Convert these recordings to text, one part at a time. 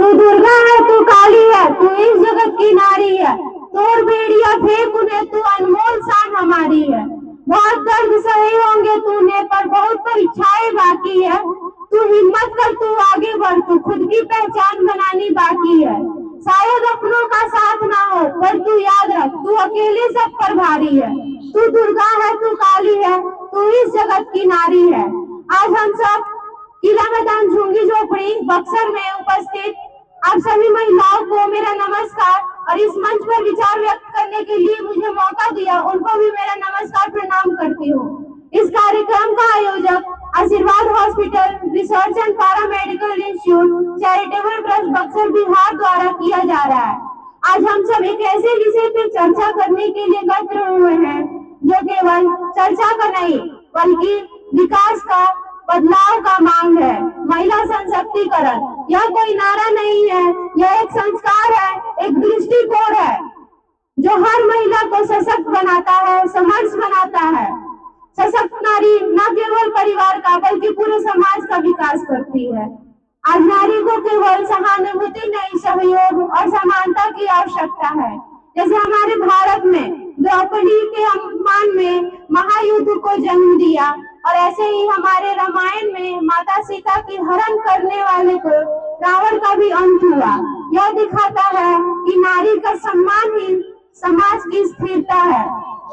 तू दुर्गा है, तू काली है, तू इस जगत की नारी है। तोड़ बेड़िया फेंक उन्हें, तू अनमोल शान हमारी है। बहुत दर्द सहे होंगे तूने, पर बहुत परीक्षाएं बाकी है। तू हिम्मत कर, तू आगे बढ़, तू खुद की पहचान बनानी बाकी है। शायद अपनों का साथ ना हो, पर तू याद रख, तू अकेले सब पर भारी है। तू दुर्गा है, तू काली है, तू इस जगत की नारी है। आज हम सब किला मैदान झुंगी झोपड़ी बक्सर में उपस्थित आप सभी महिलाओं को मेरा नमस्कार, और इस मंच पर विचार व्यक्त करने के लिए मुझे मौका दिया उनको भी मेरा नमस्कार प्रणाम करती हूँ। इस कार्यक्रम का आयोजक आशीर्वाद hospital research and para medical institute charitable trust Buxar Bihar द्वारा किया जा रहा है। आज हम सब एक ऐसे विषय पर चर्चा करने के लिए एकत्र हुए हैं जो केवल चर्चा का नहीं बल्कि विकास का, बदलाव का मांग है। महिला सशक्तिकरण यह कोई नारा नहीं है, यह एक संस्कार है, एक दृष्टिकोण है जो हर महिला को सशक्त बनाता है, समर्थ बनाता है। सशक्त नारी न केवल परिवार का बल्कि पूरे समाज का विकास करती है। आज नारी को केवल सहानुभूति नहीं, सहयोग और समानता की आवश्यकता है। जैसे हमारे भारत में द्रौपदी के अपमान में महायुद्ध को जन्म दिया, और ऐसे ही हमारे रामायण में माता सीता की हरण करने वाले को रावण का भी अंत हुआ। यह दिखाता है कि नारी का सम्मान ही समाज की स्थिरता है।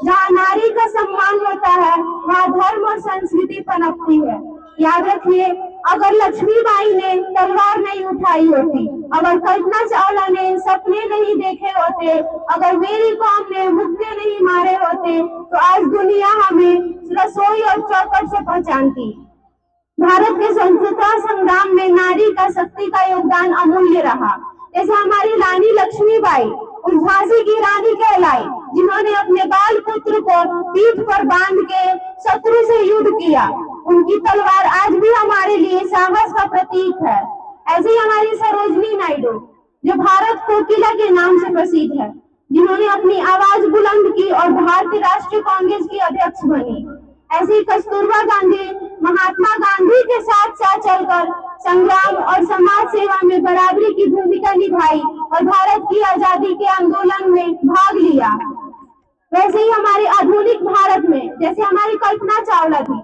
जहाँ नारी का सम्मान होता है वहाँ धर्म और संस्कृति पनपती है। याद रखिए, अगर लक्ष्मीबाई ने तलवार नहीं उठाई होती, अगर कल्पना चावला ने सपने नहीं देखे होते, अगर मेरी कॉम ने मुक्के नहीं मारे होते, तो आज दुनिया हमें रसोई और चौखट से पहचानती। भारत के स्वतंत्रता संग्राम में नारी का शक्ति का योगदान अमूल्य रहा। जैसे हमारी रानी लक्ष्मीबाई उस झांसी की रानी कहलाई जिन्होंने अपने बाल पुत्र को पीठ पर बांध के शत्रु से युद्ध किया। उनकी तलवार आज भी हमारे लिए साहस का प्रतीक है। ऐसे ही हमारी सरोजनी नायडू जो भारत कोकिला के नाम से प्रसिद्ध है, जिन्होंने अपनी आवाज बुलंद की और भारतीय राष्ट्रीय कांग्रेस की अध्यक्ष बनी। ऐसी कस्तूरबा गांधी महात्मा गांधी के साथ साथ चलकर संग्राम और समाज सेवा में बराबरी की भूमिका निभाई और भारत की आजादी के आंदोलन में भाग लिया। वैसे ही हमारे आधुनिक भारत में जैसे हमारी कल्पना चावला थी,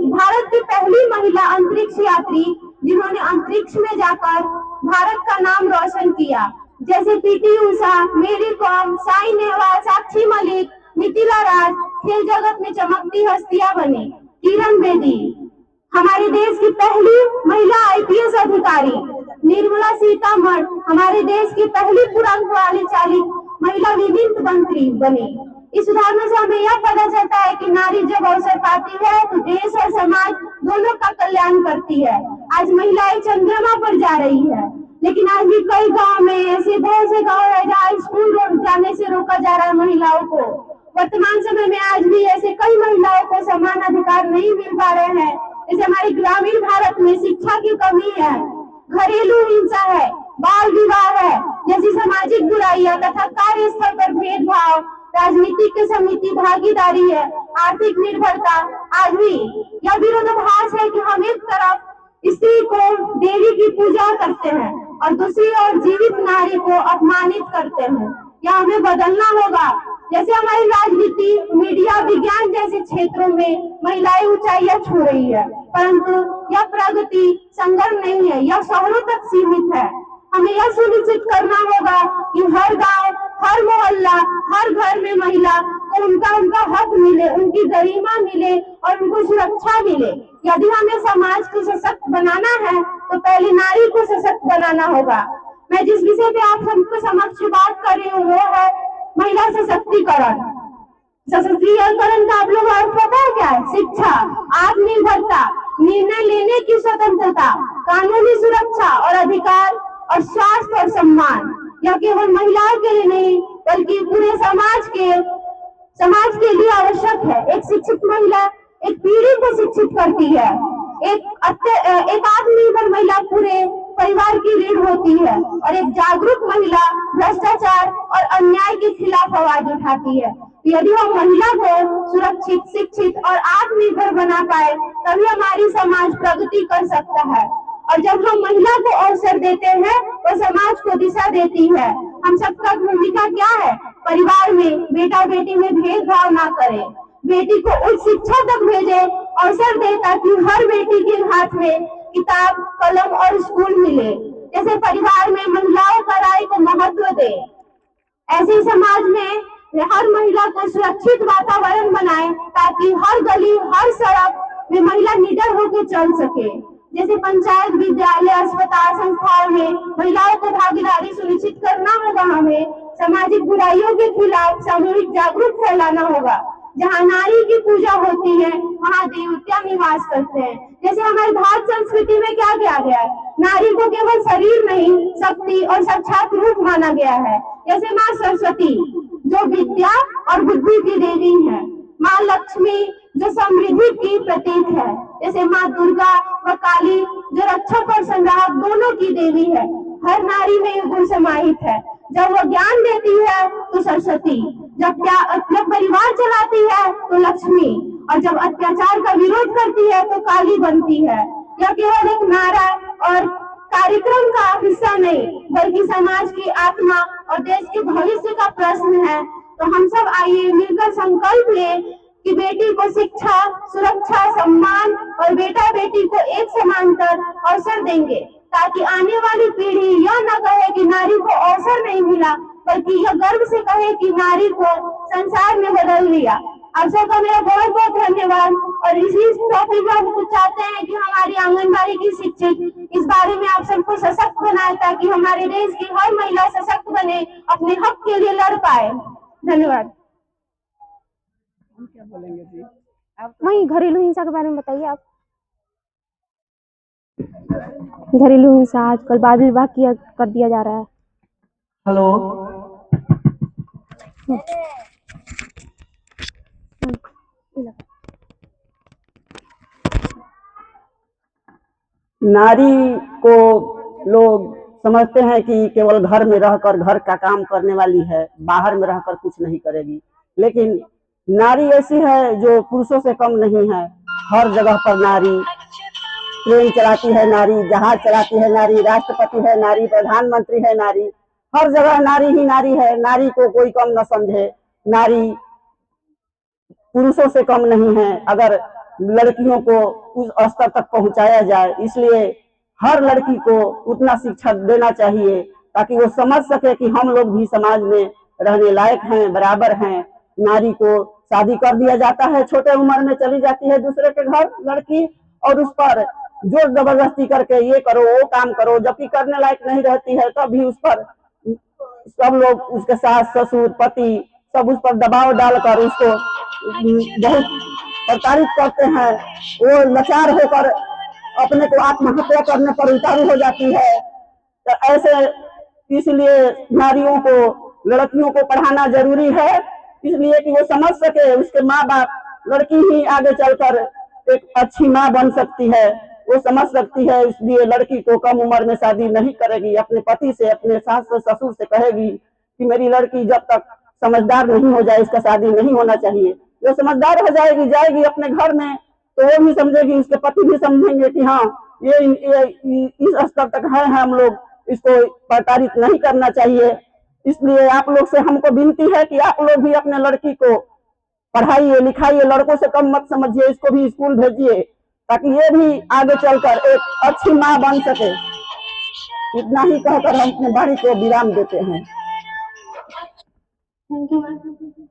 भारत की पहली महिला अंतरिक्ष यात्री जिन्होंने अंतरिक्ष में जाकर भारत का नाम रोशन किया। जैसे पीटी उषा, मेरी कॉम, साई नेहवाल, साक्षी मलिक, मिथिला राज खेल जगत में चमकती हस्तियां बनी। किरण बेदी हमारे देश की पहली महिला आईपीएस अधिकारी। निर्मला सीतारमण हमारे देश की पहली पुरंतवाली चालित महिला वित्त मंत्री बनी। इस उदाहरण से हमें यह पता चलता है कि नारी जब अवसर पाती है तो देश और समाज दोनों का कल्याण करती है। आज महिलाएं चंद्रमा पर जा रही है, लेकिन आज भी कई गांव में ऐसे बहुत से गांव है जहाँ स्कूल जाने से रोका जा रहा है महिलाओं को। वर्तमान समय में आज भी ऐसे कई महिलाओं को समान अधिकार नहीं मिल पा रहे हैं। जैसे हमारे ग्रामीण भारत में शिक्षा की कमी है, घरेलू हिंसा है, बाल विवाह है जैसी सामाजिक बुराइयां तथा कार्यस्थल पर भेदभाव, राजनीतिक के समिति भागीदारी है, आर्थिक निर्भरता। आज भी यह विरोधाभास है कि हम एक तरफ स्त्री को देवी की पूजा करते हैं और दूसरी ओर जीवित नारी को अपमानित करते हैं। यह हमें बदलना होगा। जैसे हमारी राजनीति, मीडिया, विज्ञान जैसे क्षेत्रों में महिलाएं ऊंचाइयां छू रही है, परंतु यह प्रगति संगम नहीं है, यह शहरों तक सीमित है। हमें यह सुनिश्चित करना होगा कि हर गांव, हर मोहल्ला, हर घर में महिला को उनका हक मिले, उनकी गरिमा मिले और उनको सुरक्षा मिले। यदि हमें समाज को सशक्त बनाना है तो पहले नारी को सशक्त बनाना होगा। मैं जिस विषय पे आप सबके समक्ष बात कर रही हूँ वो है महिला सशक्तिकरण। सशक्तिकरण का आप लोग अर्थ पता है क्या है? शिक्षा, आत्मनिर्भरता, निर्णय लेने की स्वतंत्रता, कानूनी सुरक्षा और अधिकार, और स्वास्थ्य और सम्मान। यह केवल महिलाओं के लिए नहीं बल्कि पूरे समाज के लिए आवश्यक है। एक शिक्षित महिला एक पीढ़ी को शिक्षित करती है। एक आत्मनिर्भर महिला पूरे परिवार की रीढ़ होती है, और एक जागरूक महिला भ्रष्टाचार और अन्याय के खिलाफ आवाज उठाती है। यदि हम महिला को सुरक्षित, शिक्षित और आत्मनिर्भर बना पाए तभी हमारी समाज प्रगति कर सकता है। और जब हम महिला को अवसर देते हैं तो समाज को दिशा देती है। हम सबका भूमिका क्या है? परिवार में बेटा बेटी में भेदभाव ना करें, बेटी को उच्च शिक्षा तक भेजे, अवसर दे ताकि हर बेटी के हाथ में किताब कलम और स्कूल मिले। जैसे परिवार में महिलाओं का राय को महत्व दे, ऐसे समाज में हर महिला को सुरक्षित वातावरण बनाए ताकि हर गली हर सड़क में महिला निडर होकर चल सके। जैसे पंचायत विद्यालय अस्पताल संस्थाओं में महिलाओं को भागीदारी सुनिश्चित करना होगा। हमें सामाजिक बुराइयों के खिलाफ सामूहिक जागरूक फैलाना होगा। जहाँ नारी की पूजा होती है वहाँ देवता निवास करते हैं। जैसे हमारी भारत संस्कृति में क्या किया गया है, नारी को केवल शरीर नहीं शक्ति और साक्षात रूप माना गया है। जैसे माँ सरस्वती जो विद्या और बुद्धि की देवी है, माँ लक्ष्मी जो समृद्धि की प्रतीक है, जैसे माँ दुर्गा व काली जो रक्षक और संग्राहक दोनों की देवी है। हर नारी में ये गुण समाहित है। जब वो ज्ञान देती है तो सरस्वती, जब परिवार चलाती है तो लक्ष्मी, और जब अत्याचार का विरोध करती है तो काली बनती है। यह केवल एक नारा और कार्यक्रम का हिस्सा नहीं बल्कि समाज की आत्मा और देश के भविष्य का प्रश्न है। तो हम सब आइए मिलकर संकल्प लें कि बेटी को शिक्षा सुरक्षा सम्मान और बेटा बेटी को एक समांतर अवसर देंगे ताकि आने वाली पीढ़ी यह न कहे कि नारी को अवसर नहीं मिला, बल्कि यह गर्व से कहे कि नारी को संसार में बदल दिया। आप सबका मेरा बहुत बहुत धन्यवाद। और इसी टॉपिक में हम कुछ चाहते हैं कि हमारी आंगनबाड़ी की शिक्षक इस बारे में आप सबको सशक्त बनाए ताकि हमारे देश की हर महिला सशक्त बने, अपने हक के लिए लड़ पाए। धन्यवाद। हम क्या बोलेंगे जी? आप वही घरेलू हिंसा के बारे में बताइए आप। घरेलू हिंसा आजकल बाल विवाह किया कर दिया जा रहा है। हेलो, नारी को लोग समझते हैं कि केवल घर में रहकर घर का काम करने वाली है, बाहर में रहकर कुछ नहीं करेगी। लेकिन नारी ऐसी है जो पुरुषों से कम नहीं है। हर जगह पर नारी ट्रेन चलाती है, नारी जहाज चलाती है, नारी राष्ट्रपति है, नारी प्रधानमंत्री है, नारी हर जगह नारी ही नारी है। नारी को कोई कम न समझे। नारी पुरुषों से कम नहीं है अगर लड़कियों को उस स्तर तक पहुंचाया जाए। इसलिए हर लड़की को उतना शिक्षा देना चाहिए ताकि वो समझ सके कि हम लोग भी समाज में रहने लायक हैं, बराबर हैं। नारी को शादी कर दिया जाता है, छोटे उम्र में चली जाती है दूसरे के घर लड़की, और उस पर जोर जबरदस्ती करके ये करो वो काम करो, जबकि करने लायक नहीं रहती है। तब भी उस पर सब लोग उसके सास ससुर पति सब उस पर दबाव डालकर उसको बहुत प्रताड़ित करते हैं। वो लाचार होकर अपने को आत्महत्या करने पर उतारू हो जाती है। तो ऐसे इसलिए नारियों को लड़कियों को पढ़ाना जरूरी है, इसलिए कि वो समझ सके उसके माँ बाप लड़की ही आगे चलकर एक अच्छी माँ बन सकती है, वो समझ सकती है। इसलिए लड़की को कम उम्र में शादी नहीं करेगी, अपने पति से अपने सास ससुर से कहेगी कि मेरी लड़की जब तक समझदार नहीं हो जाए इसका शादी नहीं होना चाहिए। जो समझदार हो जाएगी जाएगी अपने घर में तो वो भी समझेगी, उसके पति भी समझेंगे कि हाँ ये इस स्तर तक है, हम लोग इसको प्रताड़ित नहीं करना चाहिए। इसलिए आप लोग से हमको विनती है कि आप लोग भी अपने लड़की को पढ़ाइए लिखाइए, लड़कों से कम मत समझिए, इसको भी स्कूल भेजिए ताकि ये भी आगे चलकर एक अच्छी माँ बन सके। इतना ही कहकर हम अपने बाणी को विराम देते हैं। Thank you.